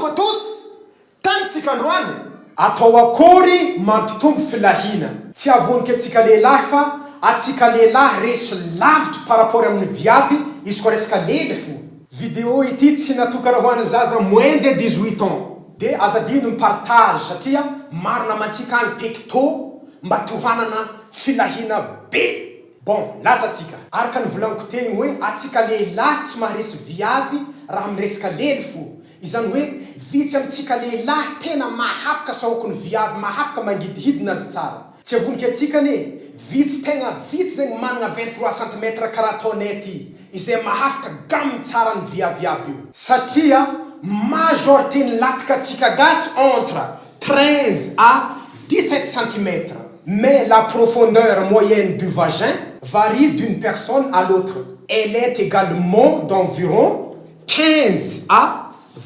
Bonjour à tous! Tanitsika androany atao akory mampitombo filahina tsy avonika atsika lehilahy fa atsika lehilahy resy lavitra par rapport amin'ny viavy izy koa resaka lely fo. Vidéo ity tsy natokana ho an'ny zaza moins de 18 ans de azadino mipartage satria marina mantsika agny pecto mba tohanana filahina be. Bon, lasa atsika araka ny volaniko teny hoe atsika lehilahy tsy maharesy viavy raha miresaka lely fo. Izany hoe vitsy amintsika lehilahy tena mahafaka sahokony viavy mahafaka mangidihidina azy tsara. Tsy avonika atsika ne vitsy tegna vitsy zegny manana 23 cm karaha ataonay ty izay mahafaka gaminy tsara ny viavy aby io. Satria majorité-ny latika atsika gasy entre 13 à 17 cm. Mais la profondeur moyenne du vagin varie d'une personne à l'autre. Elle est également d'environ 15 à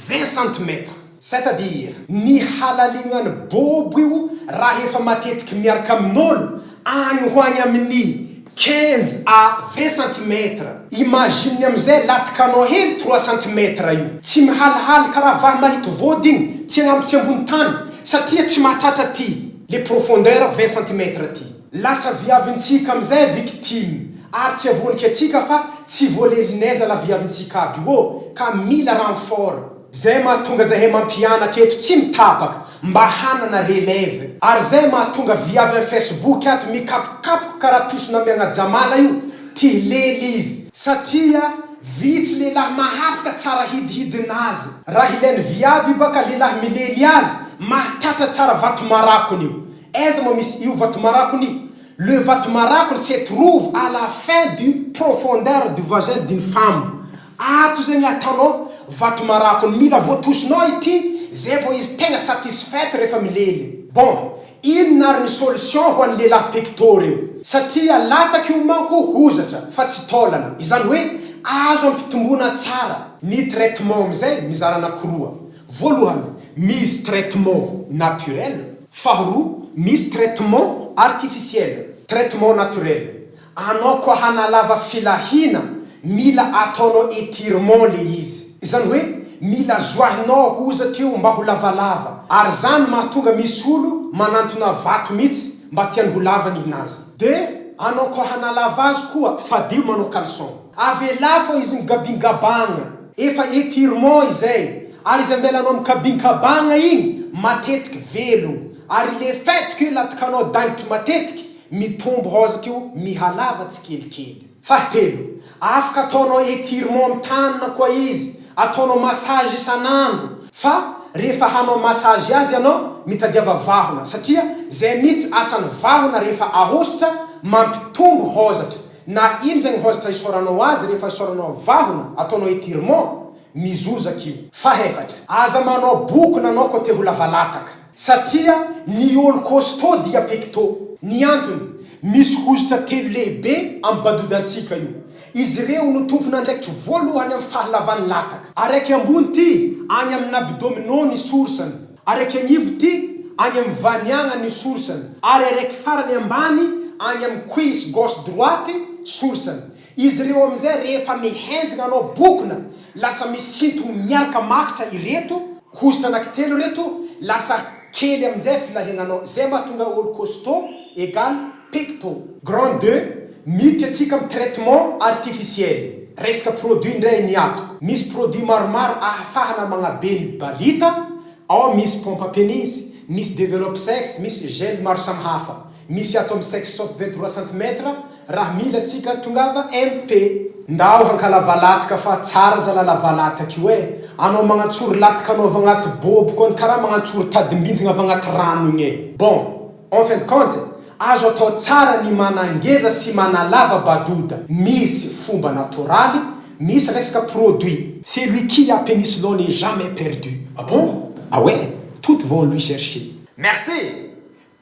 20 cm. C'est-à-dire, ni halalignany bobo io raha efa matetiky miaraka amin'olo agny ho agny amin'ny 15 à 20 cm. Imagine amizay latikanao hely 3 cm io. Tsy mihalihaly karaha vary mahita vody igny, tsy agnambitsy ambony tany satria tsy mahatratra ty. Les profondeurs 20 cm ty. Lasa viavintsika amizay victime. Ary tsy avonika atsika fa tsy voalelinaiza la viavintsika aby io ka mila renfort. Zay mahatonga zahay mampianatra eto tsy mitapaka mba hanana relève. Ary zay mahatonga viavy amin'ny Facebook ato mikapokapoko karaha piso namiagna jamala io ty lely izy. Satria vitsy lehilahy mahafaka tsara hidihidinazy. Raha ilainy viavy baka lehilahy milely azy mahatatra tsara vato marakony io. Aiza mo misy io vato marakony io? Le vato marakony se trouve à la fin du profondeur du vagin d'une femme. Ato zegny ataonao vato marakony mila voatosinao ity zay vao izy tegna satisfaite rehefa milely. Bon, inona ary ny solution ho an'ny lehilahy pecto reo? Satria lataky io manko hozatra fa tsy taolana. Izany hoe azo ampitombona tsara. Ny traitement amizay mizara anakoroa. Voalohany, misy traitement naturel. Faharoa, misy traitement artificiel. Traitement naturel. Anao koa hanalava filahina mila ataonao étirement le izy. Izany hoe mila zoahinao hozatra io mba ho lavalava. Ary zany mahatonga misy olo manantona vato mihitsy mba tiany ho lava ninazy. De anao koa hanalava azy koa fadio manao caleçon. Avela fo izy migabingabagna. Efa étirement izay. Ary izy ambela anao mikabingabagna igny matetiky velo. Ary le fait que latikanao danitry matetiky mitombo hozatra io mihalava tsikelikely. Fahatelo, afaka ataonao étirement amin'ny tanana koa izy, ataonao massage isan'andro. Fa rehefa hanao massage azy ianao mitadiava vahona satria zay mihitsy asan'ny vahona rehefa ahositra mampitombo hozatra. Na ino zegny hozatra isoranao azy rehefa isoranao vahona ataonao étirement mizozaky io. Fahefatra, aza manao bokona anao koa te ho lavalataka. Satria ny olo costaud dia pecto. Ny antony, misy hozatra telo lehibe amin'ny badodantsika io. Izy reo no tompona ndraikitry voalohany amin'ny fahalavany lataka. Araiky ambony ty agny amin'ny abdominaux ny sorsany. Araiky agnivo ty agny amin'ny vaniagna ny sorsany. Ary araiky farany ambany agny amin'ny cuisse gauche droite sorsany. Izy reo amizay rehefa mihenjagna anao bokona lasa misintony miaraka makitra ireto hozatra anankitelo reto lasa kely amizay filahignanao. Zay mahatonga olo costaud égale pecto. Grand 2, miditra atsika amin'ny traitement artificiel. Resaka produit ndray ny ato. Misy produit maromaro ahafahana magnabe ny balita. Ao misy pompe à pénis, misy développe sexe, misy gel maro samihafa. Misy ato amin'ny sexe shop 23 cm. Raha mila atsika tongava MP. Ndao hankalava fa tsara zala lavalataky io e. Anao magnatsoro latika anao avy agnaty bobo koa karaha magnatsoro tadimbintigna avy agnaty rano igny e. Bon, en fin de compte, azo atao tsara ny manangeza sy manalava badoda. Misy fomba natoraly, misy resaka produit. Celui qui a pénis long n'est jamais perdu. Ah bon? Ah ouais, toutes vont lui chercher. Merci.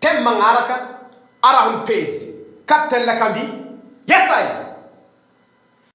Thème mangaraka, arahon page. Capitaine Lakambi. Yes, I.